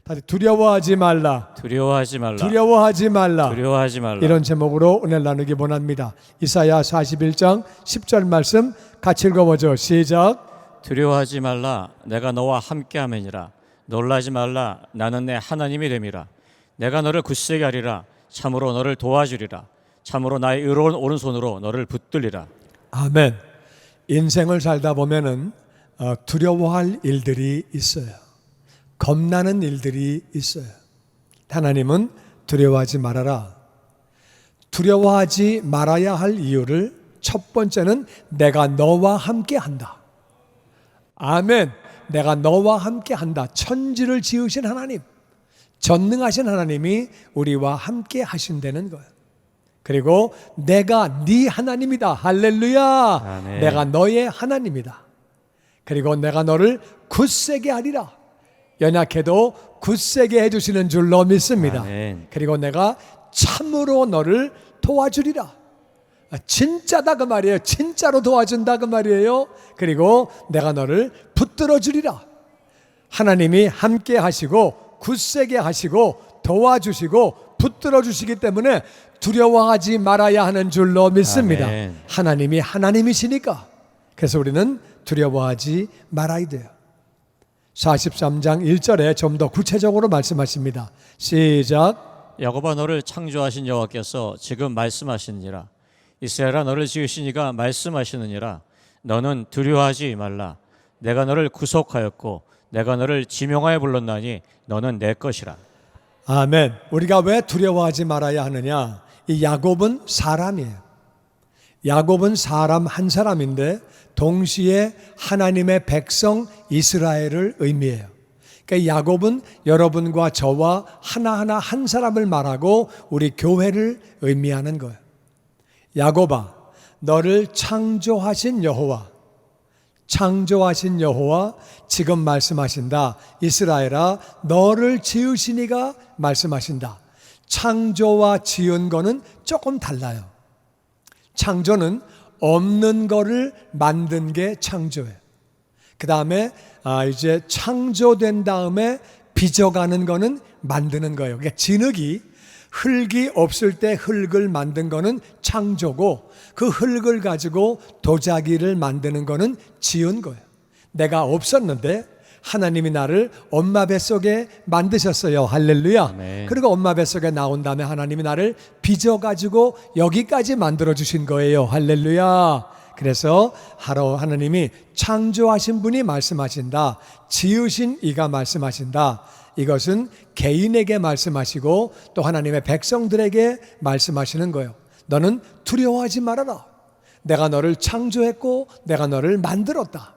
다시 두려워하지 말라. 두려워하지 말라. 두려워하지 말라. 두려워하지 말라. 이런 제목으로 은혜를 나누기 원합니다. 이사야 41장 10절 말씀 같이 읽어보죠. 시작. 두려워하지 말라. 내가 너와 함께함이니라. 놀라지 말라. 나는 내 하나님이 됨이라. 내가 너를 굳세게 하리라. 참으로 너를 도와주리라. 참으로 나의 의로운 오른손으로 너를 붙들리라. 아멘. 인생을 살다 보면은 두려워할 일들이 있어요. 겁나는 일들이 있어요. 하나님은 두려워하지 말아라. 두려워하지 말아야 할 이유를 첫 번째는 내가 너와 함께 한다. 아멘. 내가 너와 함께 한다. 천지를 지으신 하나님, 전능하신 하나님이 우리와 함께 하신다는 거예요. 그리고 내가 네 하나님이다. 할렐루야. 아멘. 내가 너의 하나님이다. 그리고 내가 너를 굳세게 하리라. 연약해도 굳세게 해주시는 줄로 믿습니다. 아멘. 그리고 내가 참으로 너를 도와주리라. 진짜다 그 말이에요. 진짜로 도와준다 그 말이에요. 그리고 내가 너를 붙들어 주리라. 하나님이 함께 하시고 굳세게 하시고 도와주시고 붙들어 주시기 때문에 두려워하지 말아야 하는 줄로 믿습니다. 아멘. 하나님이 하나님이시니까. 그래서 우리는 두려워하지 말아야 돼요. 43장 1절에 좀 더 구체적으로 말씀하십니다. 시작. 야곱아 너를 창조하신 여호와께서 지금 말씀하시니라. 이스라엘아 너를 지으시니가 말씀하시느니라. 너는 두려워하지 말라. 내가 너를 구속하였고 내가 너를 지명하여 불렀나니 너는 내 것이라. 아멘. 우리가 왜 두려워하지 말아야 하느냐? 이 야곱은 사람이에요. 야곱은 사람 한 사람인데 동시에 하나님의 백성 이스라엘을 의미해요. 그러니까 야곱은 여러분과 저와 하나하나 한 사람을 말하고 우리 교회를 의미하는 거예요. 야곱아, 너를 창조하신 여호와, 창조하신 여호와 지금 말씀하신다. 이스라엘아, 너를 지으신 이가 말씀하신다. 창조와 지은 거는 조금 달라요. 창조는 없는 거를 만든 게 창조예요. 그 다음에 이제 창조된 다음에 빚어가는 거는 만드는 거예요. 그러니까 진흙이 흙이 없을 때 흙을 만든 거는 창조고 그 흙을 가지고 도자기를 만드는 거는 지은 거예요. 내가 없었는데 하나님이 나를 엄마 뱃속에 만드셨어요. 할렐루야. 아멘. 그리고 엄마 뱃속에 나온 다음에 하나님이 나를 빚어가지고 여기까지 만들어주신 거예요. 할렐루야. 그래서 하나님이 창조하신 분이 말씀하신다. 지으신 이가 말씀하신다. 이것은 개인에게 말씀하시고 또 하나님의 백성들에게 말씀하시는 거예요. 너는 두려워하지 말아라. 내가 너를 창조했고 내가 너를 만들었다.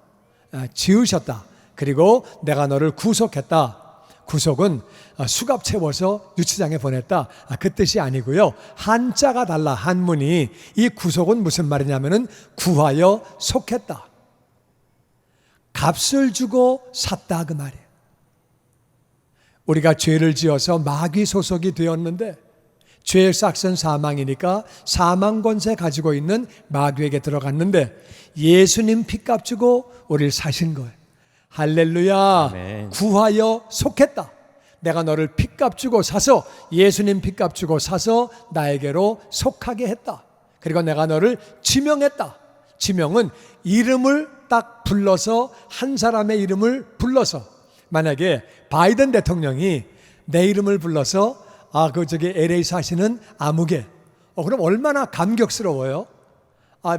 지으셨다. 그리고 내가 너를 구속했다. 구속은 수갑 채워서 유치장에 보냈다. 그 뜻이 아니고요. 한자가 달라. 한문이. 이 구속은 무슨 말이냐면은 구하여 속했다. 값을 주고 샀다 그 말이에요. 우리가 죄를 지어서 마귀 소속이 되었는데 죄의 싹은 사망이니까 사망 권세 가지고 있는 마귀에게 들어갔는데 예수님 피값 주고 우리를 사신 거예요. 할렐루야. 아멘. 구하여 속했다. 내가 너를 피값 주고 사서 예수님 피값 주고 사서 나에게로 속하게 했다. 그리고 내가 너를 지명했다. 지명은 이름을 딱 불러서 한 사람의 이름을 불러서 만약에 바이든 대통령이 내 이름을 불러서 LA 사시는 아무개. 그럼 얼마나 감격스러워요.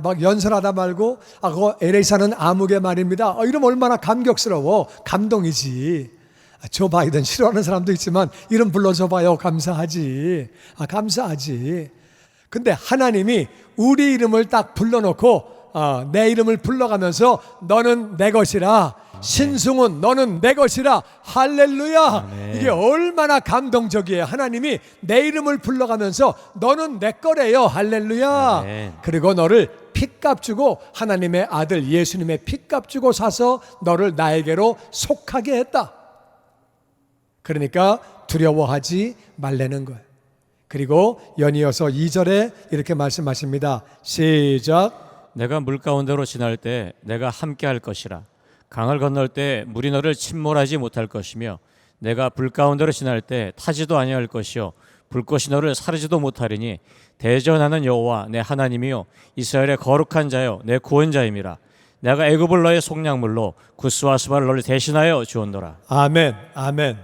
막 연설하다 말고 그거 LA 사는 아무개 말입니다. 이러면 얼마나 감격스러워. 감동이지. 조 바이든 싫어하는 사람도 있지만 이름 불러줘 봐요. 감사하지. 감사하지. 근데 하나님이 우리 이름을 딱 불러놓고 내 이름을 불러가면서 너는 내 것이라. 신승훈 너는 내 것이라. 할렐루야. 아멘. 이게 얼마나 감동적이에요. 하나님이 내 이름을 불러가면서 너는 내 거래요. 할렐루야. 아멘. 그리고 너를 피값 주고 하나님의 아들 예수님의 피값 주고 사서 너를 나에게로 속하게 했다. 그러니까 두려워하지 말라는 거예요. 그리고 연이어서 2절에 이렇게 말씀하십니다. 시작. 내가 물 가운데로 지날 때 내가 함께 할 것이라. 강을 건널 때 물이 너를 침몰하지 못할 것이며 내가 불 가운데로 지날 때 타지도 아니할 것이요 불꽃이 너를 사르지도 못하리니 대전하는 여호와 내 하나님이요 이스라엘의 거룩한 자요 내 구원자임이라. 내가 애굽을 너의 속량물로 구스와 스바를 너를 대신하여 주었노라. 아멘, 아멘.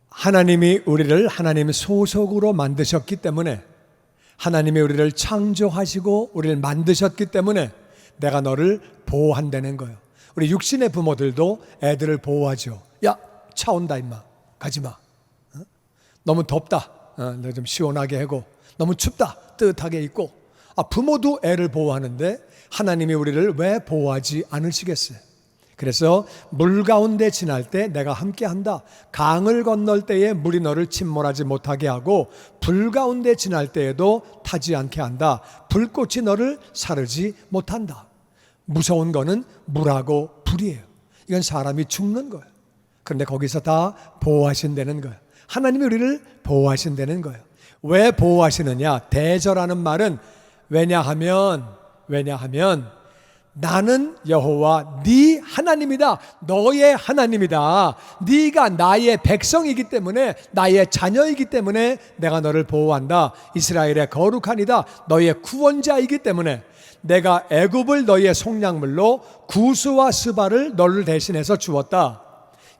하나님이 우리를 하나님 소속으로 만드셨기 때문에, 하나님이 우리를 창조하시고 우리를 만드셨기 때문에 내가 너를 보호한다는 거예요. 우리 육신의 부모들도 애들을 보호하죠. 야, 차 온다 임마, 가지마. 너무 덥다, 너 좀 시원하게 하고. 너무 춥다, 뜨뜻하게 입고. 부모도 애를 보호하는데 하나님이 우리를 왜 보호하지 않으시겠어요? 그래서 물 가운데 지날 때 내가 함께한다. 강을 건널 때에 물이 너를 침몰하지 못하게 하고 불 가운데 지날 때에도 타지 않게 한다. 불꽃이 너를 사르지 못한다. 무서운 거는 물하고 불이에요. 이건 사람이 죽는 거예요. 그런데 거기서 다 보호하신다는 거예요. 하나님이 우리를 보호하신다는 거예요. 왜 보호하시느냐? 대저라는 말은 왜냐하면 나는 여호와 네 하나님이다. 너의 하나님이다. 네가 나의 백성이기 때문에, 나의 자녀이기 때문에 내가 너를 보호한다. 이스라엘의 거룩한이다. 너의 구원자이기 때문에 내가 애굽을 너의 속량물로 구스와 스바를 너를 대신해서 주었다.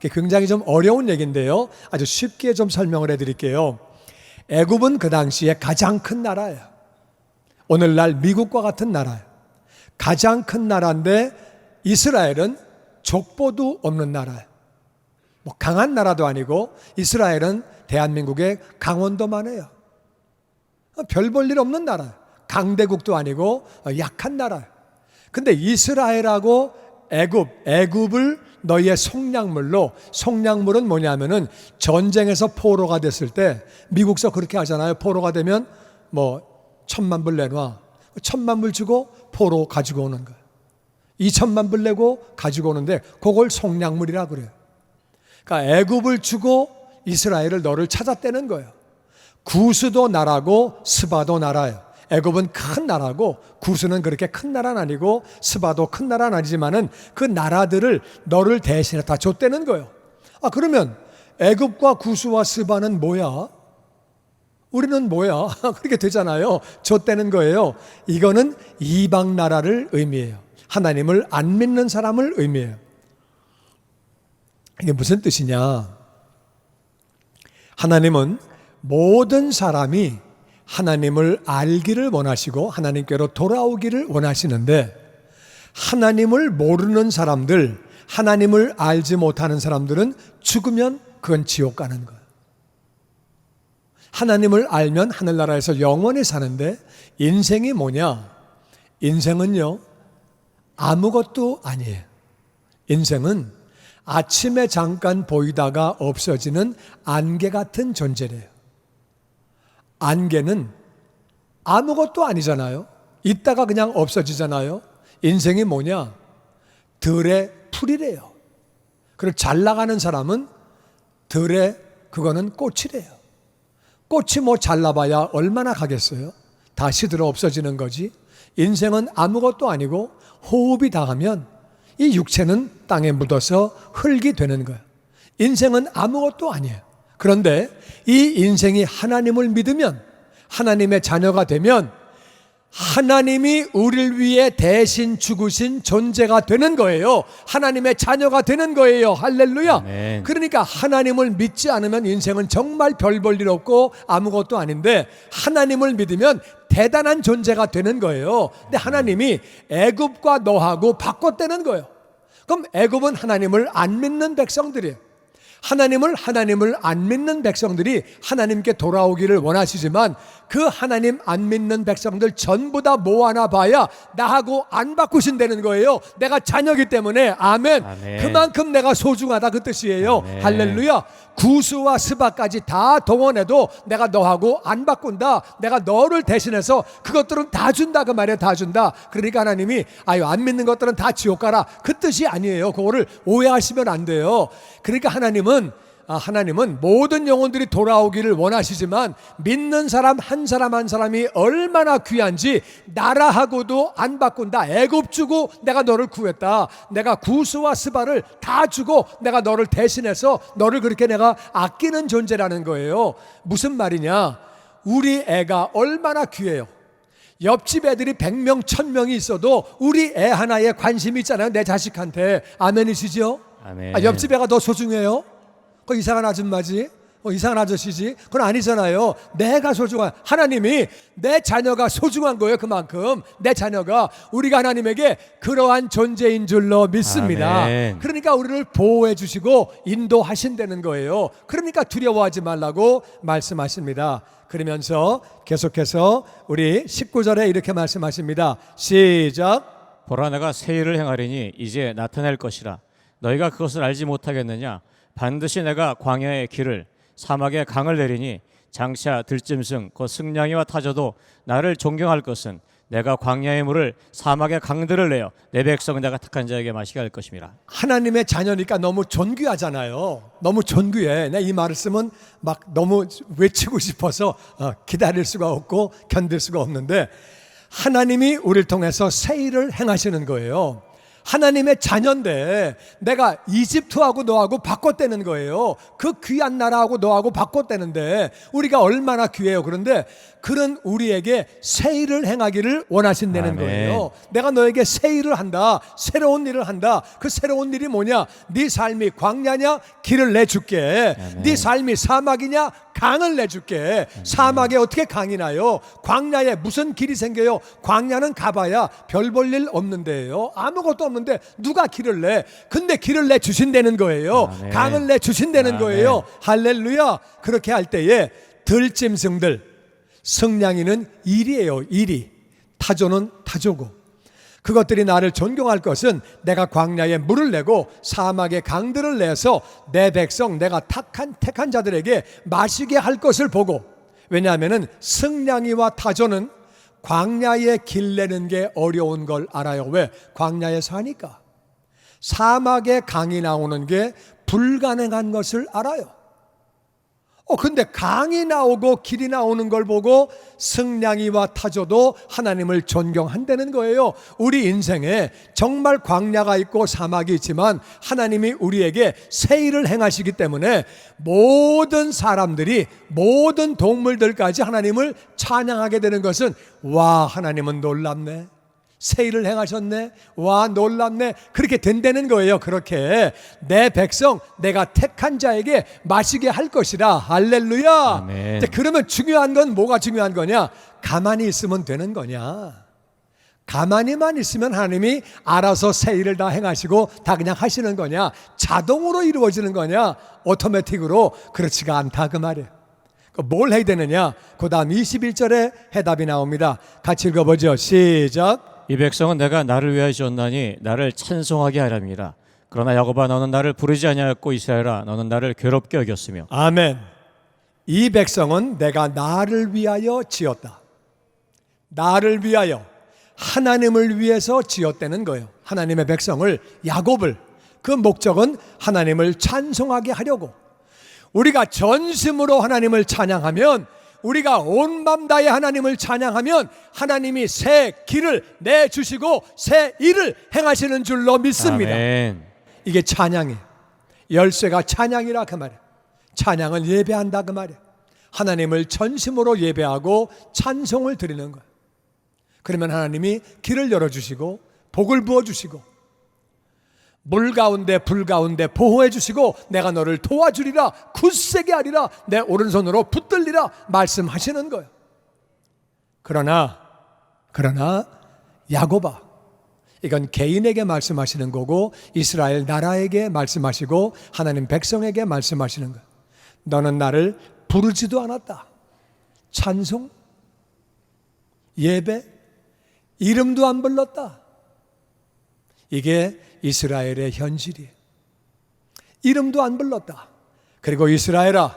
굉장히 좀 어려운 얘기인데요, 아주 쉽게 좀 설명을 해드릴게요. 애굽은 그 당시에 가장 큰 나라예요. 오늘날 미국과 같은 나라예요. 가장 큰 나라인데 이스라엘은 족보도 없는 나라예요. 뭐 강한 나라도 아니고, 이스라엘은 대한민국의 강원도만 해요. 별 볼 일 없는 나라예요. 강대국도 아니고 약한 나라예요. 근데 이스라엘하고 애굽을 너희의 속량물로, 속량물은 뭐냐면은 전쟁에서 포로가 됐을 때 미국서 그렇게 하잖아요. 포로가 되면 뭐 1,000만 불 내놔. 1,000만 불 주고 포로 가지고 오는 거예요. 2,000만 불 내고 가지고 오는데 그걸 속량물이라 그래요. 그러니까 애굽을 주고 이스라엘을 너를 찾았다는 거예요. 구스도 나라고 스바도 나라예요. 애굽은 큰 나라고 구스는 그렇게 큰 나라는 아니고 스바도 큰 나라는 아니지만은 그 나라들을 너를 대신해 다 줬다는 거예요. 그러면 애굽과 구스와 스바는 뭐야? 우리는 뭐야? 그렇게 되잖아요. 줬다는 거예요. 이거는 이방 나라를 의미해요. 하나님을 안 믿는 사람을 의미해요. 이게 무슨 뜻이냐? 하나님은 모든 사람이 하나님을 알기를 원하시고 하나님께로 돌아오기를 원하시는데, 하나님을 모르는 사람들, 하나님을 알지 못하는 사람들은 죽으면 그건 지옥 가는 거예요. 하나님을 알면 하늘나라에서 영원히 사는데, 인생이 뭐냐? 인생은요, 아무것도 아니에요. 인생은 아침에 잠깐 보이다가 없어지는 안개 같은 존재래요. 안개는 아무것도 아니잖아요. 있다가 그냥 없어지잖아요. 인생이 뭐냐? 들의 풀이래요. 그리고 잘 나가는 사람은 들의 그거는 꽃이래요. 꽃이 뭐 잘라봐야 얼마나 가겠어요? 다시 들어 없어지는 거지. 인생은 아무것도 아니고 호흡이 닿으면 이 육체는 땅에 묻어서 흙이 되는 거예요. 인생은 아무것도 아니에요. 그런데 이 인생이 하나님을 믿으면, 하나님의 자녀가 되면 하나님이 우리를 위해 대신 죽으신 존재가 되는 거예요. 하나님의 자녀가 되는 거예요. 할렐루야. 아멘. 그러니까 하나님을 믿지 않으면 인생은 정말 별 볼 일 없고 아무것도 아닌데, 하나님을 믿으면 대단한 존재가 되는 거예요. 근데 하나님이 애굽과 너하고 바꿨다는 거예요. 그럼 애굽은 하나님을 안 믿는 백성들이에요. 하나님을 안 믿는 백성들이 하나님께 돌아오기를 원하시지만, 그 하나님 안 믿는 백성들 전부 다 모아놔 봐야 나하고 안 바꾸신다는 거예요. 내가 자녀이기 때문에. 아멘. 아멘. 그만큼 내가 소중하다 그 뜻이에요. 아멘. 할렐루야. 구스와 스바까지 다 동원해도 내가 너하고 안 바꾼다. 내가 너를 대신해서 그것들은 다 준다 그 말이에요. 다 준다. 그러니까 하나님이 안 믿는 것들은 다 지옥 가라 그 뜻이 아니에요. 그거를 오해하시면 안 돼요. 그러니까 하나님은 하나님은 모든 영혼들이 돌아오기를 원하시지만 믿는 사람 한 사람 한 사람이 얼마나 귀한지 나라하고도 안 바꾼다. 애굽 주고 내가 너를 구했다. 내가 구스와 스바를 다 주고 내가 너를 대신해서 너를 그렇게 내가 아끼는 존재라는 거예요. 무슨 말이냐? 우리 애가 얼마나 귀해요. 옆집 애들이 100명 1000명이 있어도 우리 애 하나에 관심이 있잖아요. 내 자식한테. 아멘이시죠? 아멘. 옆집 애가 더 소중해요? 그 이상한 아줌마지? 이상한 아저씨지? 그건 아니잖아요. 내가 소중한, 하나님이 내 자녀가 소중한 거예요. 그만큼 내 자녀가 우리가 하나님에게 그러한 존재인 줄로 믿습니다. 아멘. 그러니까 우리를 보호해 주시고 인도하신다는 거예요. 그러니까 두려워하지 말라고 말씀하십니다. 그러면서 계속해서 우리 19절에 이렇게 말씀하십니다. 시작. 보라, 내가 새 일을 행하리니 이제 나타낼 것이라. 너희가 그것을 알지 못하겠느냐? 반드시 내가 광야의 길을 사막의 강을 내리니 장차 들짐승 곧 승냥이와 타조도 나를 존경할 것은 내가 광야의 물을 사막의 강들을 내어 내 백성 내가 택한 자에게 마시게 할 것입니다. 하나님의 자녀니까 너무 존귀하잖아요. 너무 존귀해. 내 이 말씀은 막 너무 외치고 싶어서 기다릴 수가 없고 견딜 수가 없는데, 하나님이 우리를 통해서 새 일을 행하시는 거예요. 하나님의 자녀인데 내가 이집트하고 너하고 바꿨다는 거예요. 그 귀한 나라하고 너하고 바꿨다는데 우리가 얼마나 귀해요. 그런데 그런 우리에게 새 일을 행하기를 원하신다는 아멘. 거예요. 내가 너에게 새 일을 한다. 새로운 일을 한다. 그 새로운 일이 뭐냐? 네 삶이 광야냐? 길을 내줄게. 아멘. 네 삶이 사막이냐? 강을 내줄게. 사막에 어떻게 강이 나요? 광야에 무슨 길이 생겨요? 광야는 가봐야 별 볼 일 없는데요. 아무것도 없는데 누가 길을 내? 근데 길을 내 주신다는 거예요. 아멘. 강을 내 주신다는 아멘. 거예요. 할렐루야. 그렇게 할 때에 들짐승들, 승냥이는 일이에요. 일이. 타조는 타조고. 그것들이 나를 존경할 것은 내가 광야에 물을 내고 사막에 강들을 내서 내 백성, 내가 택한 자들에게 마시게 할 것을 보고. 왜냐하면 승냥이와 타조는 광야에 길 내는 게 어려운 걸 알아요. 왜? 광야에 사니까. 사막에 강이 나오는 게 불가능한 것을 알아요. 근데 강이 나오고 길이 나오는 걸 보고 승냥이와 타조도 하나님을 존경한다는 거예요. 우리 인생에 정말 광야가 있고 사막이 있지만 하나님이 우리에게 새 일을 행하시기 때문에 모든 사람들이, 모든 동물들까지 하나님을 찬양하게 되는 것은, 와, 하나님은 놀랍네. 새 일을 행하셨네. 와, 놀랍네. 그렇게 된다는 거예요. 그렇게 내 백성, 내가 택한 자에게 마시게 할 것이라. 할렐루야. 아멘. 그러면 중요한 건 뭐가 중요한 거냐? 가만히 있으면 되는 거냐? 가만히만 있으면 하나님이 알아서 새 일을 다 행하시고 다 그냥 하시는 거냐? 자동으로 이루어지는 거냐? 오토매틱으로? 그렇지가 않다 그 말이에요. 뭘 해야 되느냐? 그 다음 21절에 해답이 나옵니다. 같이 읽어보죠. 시작. 이 백성은 내가 나를 위하여 지었나니 나를 찬송하게 하렵니다. 그러나 야곱아, 너는 나를 부르지 아니하였고 이스라엘아, 너는 나를 괴롭게 여겼으며. 아멘. 이 백성은 내가 나를 위하여 지었다. 나를 위하여, 하나님을 위해서 지었다는 거예요. 하나님의 백성을, 야곱을. 그 목적은 하나님을 찬송하게 하려고. 우리가 전심으로 하나님을 찬양하면, 우리가 온 맘 다해 하나님을 찬양하면 하나님이 새 길을 내주시고 새 일을 행하시는 줄로 믿습니다. 아멘. 이게 찬양이에요. 열쇠가 찬양이라 그 말이에요. 찬양은 예배한다 그 말이에요. 하나님을 전심으로 예배하고 찬송을 드리는 거예요. 그러면 하나님이 길을 열어주시고 복을 부어주시고 물 가운데 불 가운데 보호해 주시고 내가 너를 도와주리라, 굳세게 하리라, 내 오른손으로 붙들리라 말씀하시는 거예요. 그러나 야곱아, 이건 개인에게 말씀하시는 거고 이스라엘 나라에게 말씀하시고 하나님 백성에게 말씀하시는 거예요. 너는 나를 부르지도 않았다. 찬송, 예배, 이름도 안 불렀다. 이게 이스라엘의 현실이에요. 이름도 안 불렀다. 그리고 이스라엘아,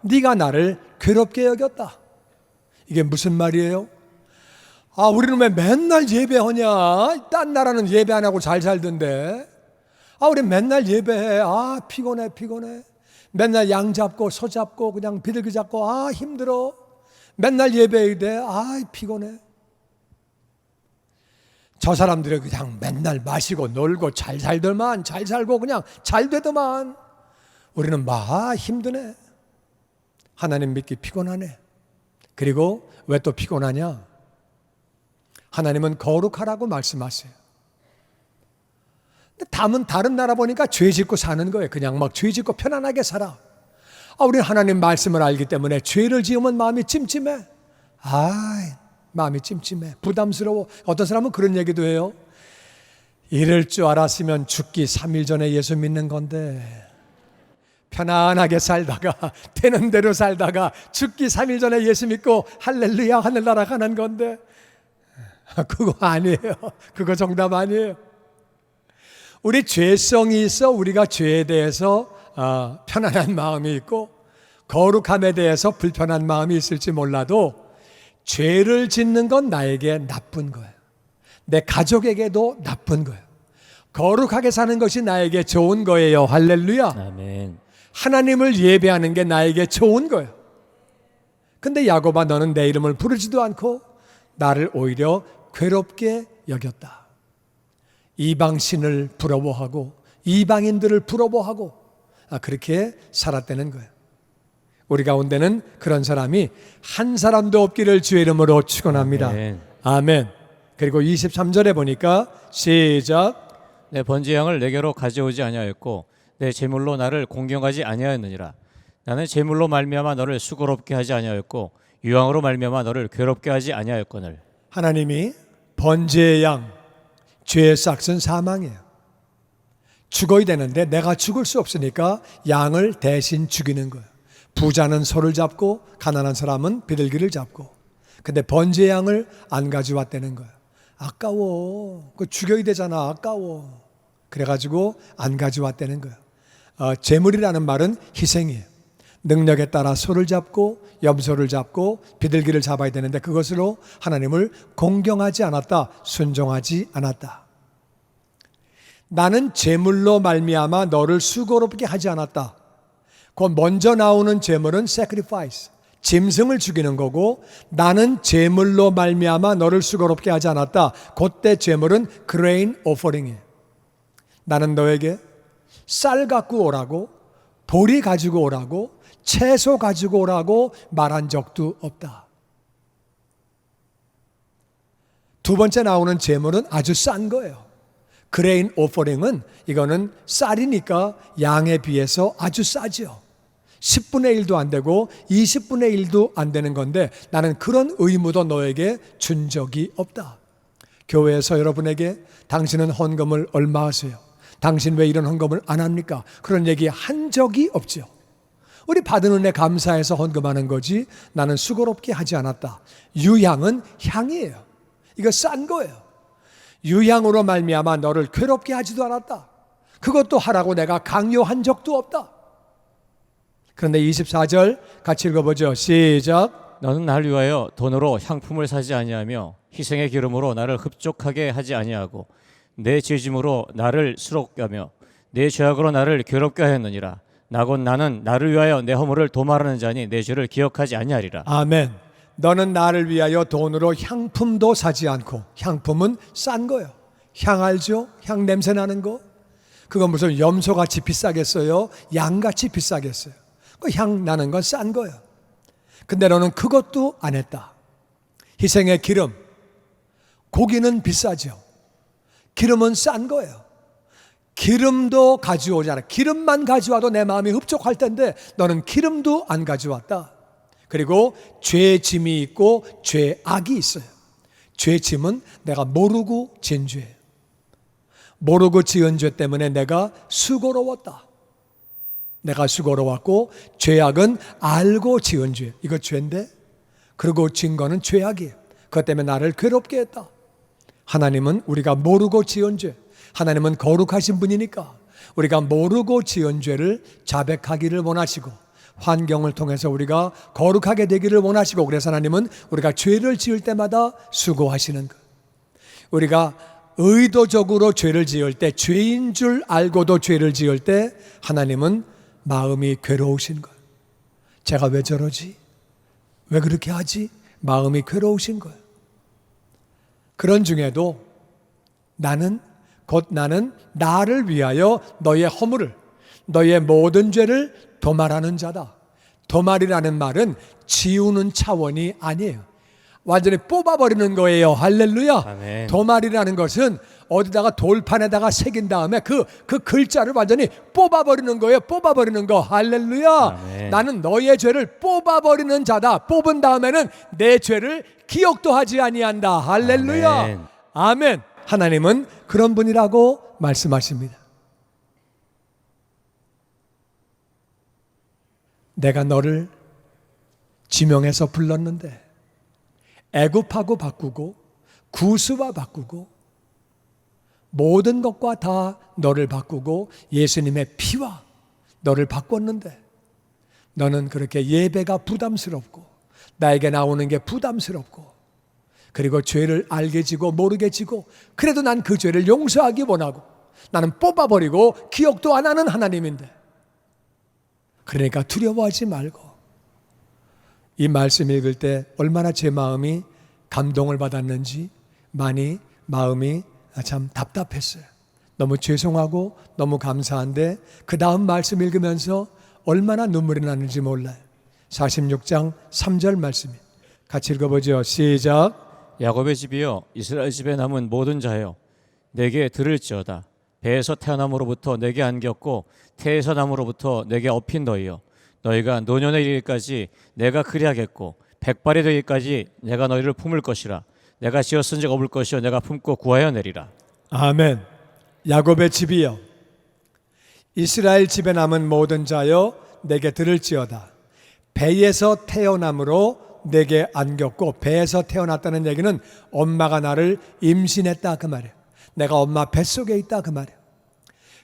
네가 나를 괴롭게 여겼다. 이게 무슨 말이에요? 우리는 왜 맨날 예배하냐? 딴 나라는 예배 안 하고 잘 살던데. 우리 맨날 예배해. 피곤해. 맨날 양 잡고 소 잡고 그냥 비둘기 잡고 힘들어. 맨날 예배해야 돼. 피곤해. 저 사람들은 그냥 맨날 마시고 놀고 잘 살더만, 잘 살고 그냥 잘 되더만. 우리는 힘드네. 하나님 믿기 피곤하네. 그리고 왜 또 피곤하냐? 하나님은 거룩하라고 말씀하세요. 근데 다른 나라 보니까 죄 짓고 사는 거예요. 그냥 막 죄 짓고 편안하게 살아. 우리는 하나님 말씀을 알기 때문에 죄를 지으면 마음이 찜찜해. 마음이 찜찜해. 부담스러워. 어떤 사람은 그런 얘기도 해요. 이럴 줄 알았으면 죽기 3일 전에 예수 믿는 건데, 편안하게 살다가 되는 대로 살다가 죽기 3일 전에 예수 믿고 할렐루야 하늘나라 가는 건데, 그거 아니에요. 그거 정답 아니에요. 우리 죄성이 있어. 우리가 죄에 대해서 편안한 마음이 있고 거룩함에 대해서 불편한 마음이 있을지 몰라도 죄를 짓는 건 나에게 나쁜 거예요. 내 가족에게도 나쁜 거예요. 거룩하게 사는 것이 나에게 좋은 거예요. 할렐루야. 아멘. 하나님을 예배하는 게 나에게 좋은 거예요. 근데 야곱아, 너는 내 이름을 부르지도 않고 나를 오히려 괴롭게 여겼다. 이방신을 부러워하고 이방인들을 부러워하고 그렇게 살았다는 거예요. 우리 가운데는 그런 사람이 한 사람도 없기를 주의 이름으로 축원합니다. 아멘. 아멘. 그리고 23절에 보니까 시작. 내 번제 양을 내게로 가져오지 아니하였고 내 제물로 나를 공경하지 아니하였느니라. 나는 제물로 말미암아 너를 수고롭게 하지 아니하였고 유황으로 말미암아 너를 괴롭게 하지 아니하였거늘. 하나님이 번제의 양, 죄의 싹은 사망이에요. 죽어야 되는데 내가 죽을 수 없으니까 양을 대신 죽이는 거예요. 부자는 소를 잡고 가난한 사람은 비둘기를 잡고. 근데 번제 양을 안 가져왔다는 거예요. 아까워. 그거 죽여야 되잖아. 아까워. 그래가지고 안 가져왔다는 거예요. 제물이라는 말은 희생이에요. 능력에 따라 소를 잡고 염소를 잡고 비둘기를 잡아야 되는데 그것으로 하나님을 공경하지 않았다. 순종하지 않았다. 나는 제물로 말미암아 너를 수고롭게 하지 않았다. 그 먼저 나오는 제물은 sacrifice, 짐승을 죽이는 거고, 나는 제물로 말미암아 너를 수고롭게 하지 않았다. 그때 제물은 grain offering이에요. 나는 너에게 쌀 갖고 오라고, 보리 가지고 오라고, 채소 가지고 오라고 말한 적도 없다. 두 번째 나오는 제물은 아주 싼 거예요. 그레인 오퍼링은 이거는 쌀이니까 양에 비해서 아주 싸죠. 10분의 1도 안 되고 20분의 1도 안 되는 건데 나는 그런 의무도 너에게 준 적이 없다. 교회에서 여러분에게 당신은 헌금을 얼마 하세요? 당신 왜 이런 헌금을 안 합니까? 그런 얘기 한 적이 없죠. 우리 받은 은혜 감사해서 헌금하는 거지 나는 수고롭게 하지 않았다. 유향은 향이에요. 이거 싼 거예요. 유향으로 말미암아 너를 괴롭게 하지도 않았다. 그것도 하라고 내가 강요한 적도 없다. 그런데 24절 같이 읽어보죠. 시작. 너는 날 위하여 돈으로 향품을 사지 아니하며 희생의 기름으로 나를 흡족하게 하지 아니하고 내 죄짐으로 나를 수롭게 하며 내 죄악으로 나를 괴롭게 하였느니라. 나곧 나는 나를 위하여 내 허물을 도말하는 자니 내 죄를 기억하지 아니하리라. 아멘. 너는 나를 위하여 돈으로 향품도 사지 않고, 향품은 싼 거예요. 향 알죠? 향 냄새 나는 거. 그건 무슨 염소같이 비싸겠어요? 양같이 비싸겠어요? 그 향 나는 건 싼 거예요. 근데 너는 그것도 안 했다. 희생의 기름, 고기는 비싸죠. 기름은 싼 거예요. 기름도 가져오지 않아. 기름만 가져와도 내 마음이 흡족할 텐데 너는 기름도 안 가져왔다. 그리고 죄짐이 있고 죄악이 있어요. 죄짐은 내가 모르고 지은 죄예요. 모르고 지은 죄 때문에 내가 수고로웠다. 내가 수고로웠고 죄악은 알고 지은 죄. 이거 죄인데 그리고 지은 거는 죄악이에요. 그것 때문에 나를 괴롭게 했다. 하나님은 우리가 모르고 지은 죄, 하나님은 거룩하신 분이니까 우리가 모르고 지은 죄를 자백하기를 원하시고 환경을 통해서 우리가 거룩하게 되기를 원하시고, 그래서 하나님은 우리가 죄를 지을 때마다 수고하시는 것. 우리가 의도적으로 죄를 지을 때, 죄인 줄 알고도 죄를 지을 때 하나님은 마음이 괴로우신 거예요. 제가 왜 저러지? 왜 그렇게 하지? 마음이 괴로우신 거예요. 그런 중에도 나는 나를 위하여 너의 허물을, 너의 모든 죄를 도말하는 자다. 도말이라는 말은 지우는 차원이 아니에요. 완전히 뽑아버리는 거예요. 할렐루야. 아멘. 도말이라는 것은 어디다가 돌판에다가 새긴 다음에 그 글자를 완전히 뽑아버리는 거예요. 뽑아버리는 거. 할렐루야. 아멘. 나는 너의 죄를 뽑아버리는 자다. 뽑은 다음에는 내 죄를 기억도 하지 아니한다. 할렐루야. 아멘. 아멘. 하나님은 그런 분이라고 말씀하십니다. 내가 너를 지명해서 불렀는데 애굽하고 바꾸고 구스와 바꾸고 모든 것과 다 너를 바꾸고 예수님의 피와 너를 바꿨는데 너는 그렇게 예배가 부담스럽고 나에게 나오는 게 부담스럽고 그리고 죄를 알게 지고 모르게 지고 그래도 난 그 죄를 용서하기 원하고 나는 뽑아버리고 기억도 안 하는 하나님인데 그러니까 두려워하지 말고 이 말씀 읽을 때 얼마나 제 마음이 감동을 받았는지 많이 마음이 참 답답했어요. 너무 죄송하고 너무 감사한데 그 다음 말씀 읽으면서 얼마나 눈물이 나는지 몰라요. 46장 3절 말씀이 같이 읽어보죠. 시작. 야곱의 집이여 이스라엘 집에 남은 모든 자여 내게 들을지어다. 배에서 태어남으로부터 내게 안겼고 태에서 남으로부터 내게 업힌 너희여 너희가 노년에 이르기까지 내가 그리하겠고 백발이 되기까지 내가 너희를 품을 것이라. 내가 지었은 적 없을 것이요 내가 품고 구하여 내리라. 아멘. 야곱의 집이여 이스라엘 집에 남은 모든 자여 내게 들을지어다. 배에서 태어남으로 내게 안겼고 배에서 태어났다는 얘기는 엄마가 나를 임신했다 그 말이에요. 내가 엄마 뱃속에 있다 그 말이에요.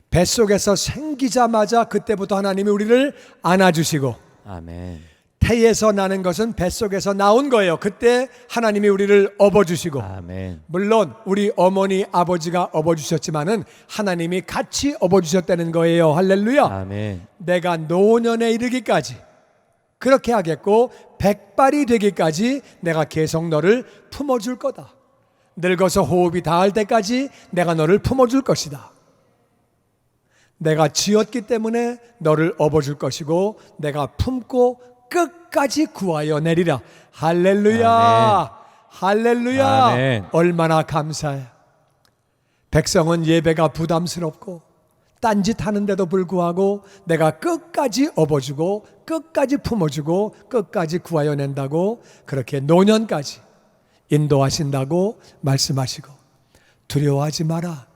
뱃속에서 생기자마자 그때부터 하나님이 우리를 안아주시고 아멘. 태에서 나는 것은 뱃속에서 나온 거예요. 그때 하나님이 우리를 업어주시고 아멘. 물론 우리 어머니 아버지가 업어주셨지만은 하나님이 같이 업어주셨다는 거예요. 할렐루야. 아멘. 내가 노년에 이르기까지 그렇게 하겠고 백발이 되기까지 내가 계속 너를 품어줄 거다. 늙어서 호흡이 닿을 때까지 내가 너를 품어줄 것이다. 내가 지었기 때문에 너를 업어줄 것이고 내가 품고 끝까지 구하여 내리라. 할렐루야. 아멘. 할렐루야. 아멘. 얼마나 감사해. 백성은 예배가 부담스럽고 딴짓하는데도 불구하고 내가 끝까지 업어주고 끝까지 품어주고 끝까지 구하여 낸다고 그렇게 노년까지 인도하신다고 말씀하시고 두려워하지 마라.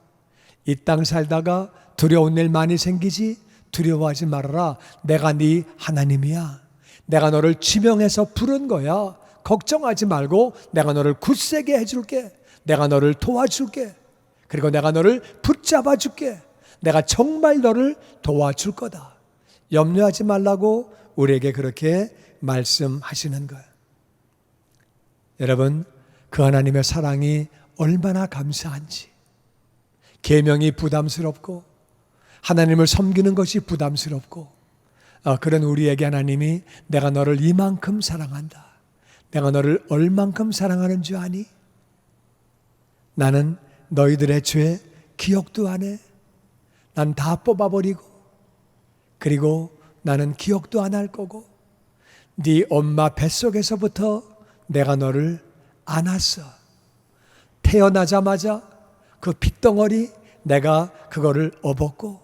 이 땅 살다가 두려운 일 많이 생기지 두려워하지 말아라. 내가 네 하나님이야. 내가 너를 지명해서 부른 거야. 걱정하지 말고 내가 너를 굳세게 해줄게. 내가 너를 도와줄게. 그리고 내가 너를 붙잡아 줄게. 내가 정말 너를 도와줄 거다. 염려하지 말라고 우리에게 그렇게 말씀하시는 거예요. 여러분, 그 하나님의 사랑이 얼마나 감사한지. 계명이 부담스럽고 하나님을 섬기는 것이 부담스럽고 그런 우리에게 하나님이 내가 너를 이만큼 사랑한다. 내가 너를 얼만큼 사랑하는 줄 아니? 나는 너희들의 죄 기억도 안 해. 난 다 뽑아버리고 그리고 나는 기억도 안 할 거고 네 엄마 뱃속에서부터 내가 너를 안았어. 태어나자마자 그 핏덩어리 내가 그거를 업었고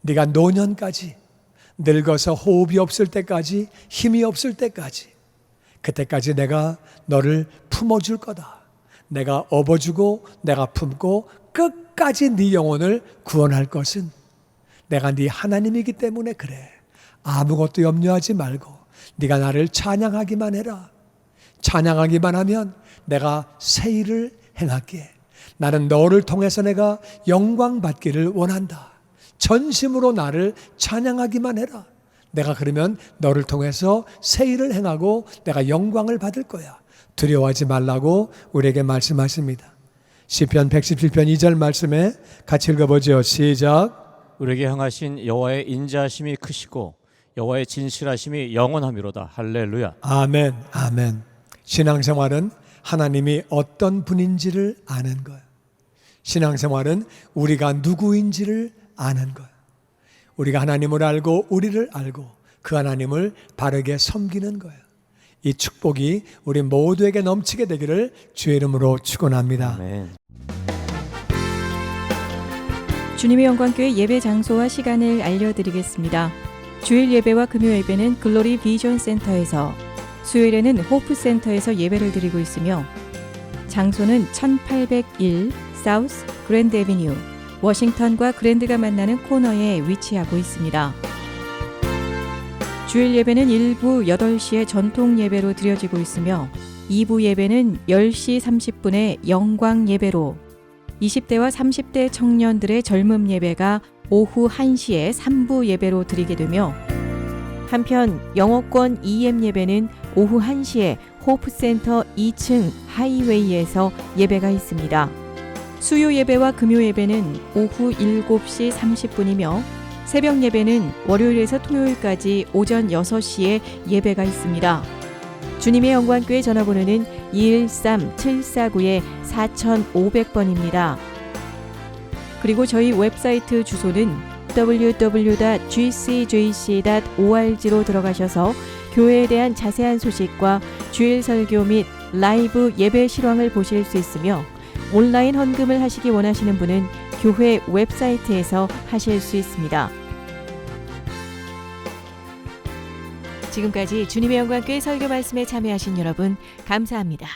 네가 노년까지 늙어서 호흡이 없을 때까지 힘이 없을 때까지 그때까지 내가 너를 품어줄 거다. 내가 업어주고 내가 품고 끝까지 네 영혼을 구원할 것은 내가 네 하나님이기 때문에 그래. 아무것도 염려하지 말고 네가 나를 찬양하기만 해라. 찬양하기만 하면 내가 새 일을 행할게. 나는 너를 통해서 내가 영광 받기를 원한다. 전심으로 나를 찬양하기만 해라. 내가 그러면 너를 통해서 새 일을 행하고 내가 영광을 받을 거야. 두려워하지 말라고 우리에게 말씀하십니다. 시편 117편 2절 말씀에 같이 읽어보죠. 시작. 우리에게 향하신 여호와의 인자하심이 크시고 여호와의 진실하심이 영원하미로다. 할렐루야. 아멘, 아멘. 신앙생활은 하나님이 어떤 분인지를 아는 거예요. 신앙생활은 우리가 누구인지를 아는 거예요. 우리가 하나님을 알고 우리를 알고 그 하나님을 바르게 섬기는 거예요. 이 축복이 우리 모두에게 넘치게 되기를 주의 이름으로 축원합니다. 아멘. 주님의 영광교회 예배 장소와 시간을 알려드리겠습니다. 주일 예배와 금요 예배는 글로리 비전 센터에서, 수요일에는 호프 센터에서 예배를 드리고 있으며 장소는 1801 사우스 그랜드 애비뉴 워싱턴과 그랜드가 만나는 코너에 위치하고 있습니다. 주일 예배는 1부 8시에 전통 예배로 드려지고 있으며 2부 예배는 10시 30분에 영광 예배로, 20대와 30대 청년들의 젊음 예배가 오후 1시에 3부 예배로 드리게 되며, 한편 영어권 EM 예배는 오후 1시에 호프센터 2층 하이웨이에서 예배가 있습니다. 수요 예배와 금요 예배는 오후 7시 30분이며 새벽 예배는 월요일에서 토요일까지 오전 6시에 예배가 있습니다. 주님의 영광교회 전화번호는 213-749-4500번입니다. 그리고 저희 웹사이트 주소는 www.gcjc.org로 들어가셔서 교회에 대한 자세한 소식과 주일 설교 및 라이브 예배 실황을 보실 수 있으며, 온라인 헌금을 하시기 원하시는 분은 교회 웹사이트에서 하실 수 있습니다. 지금까지 주님의 영광교회 설교 말씀에 참여하신 여러분 감사합니다.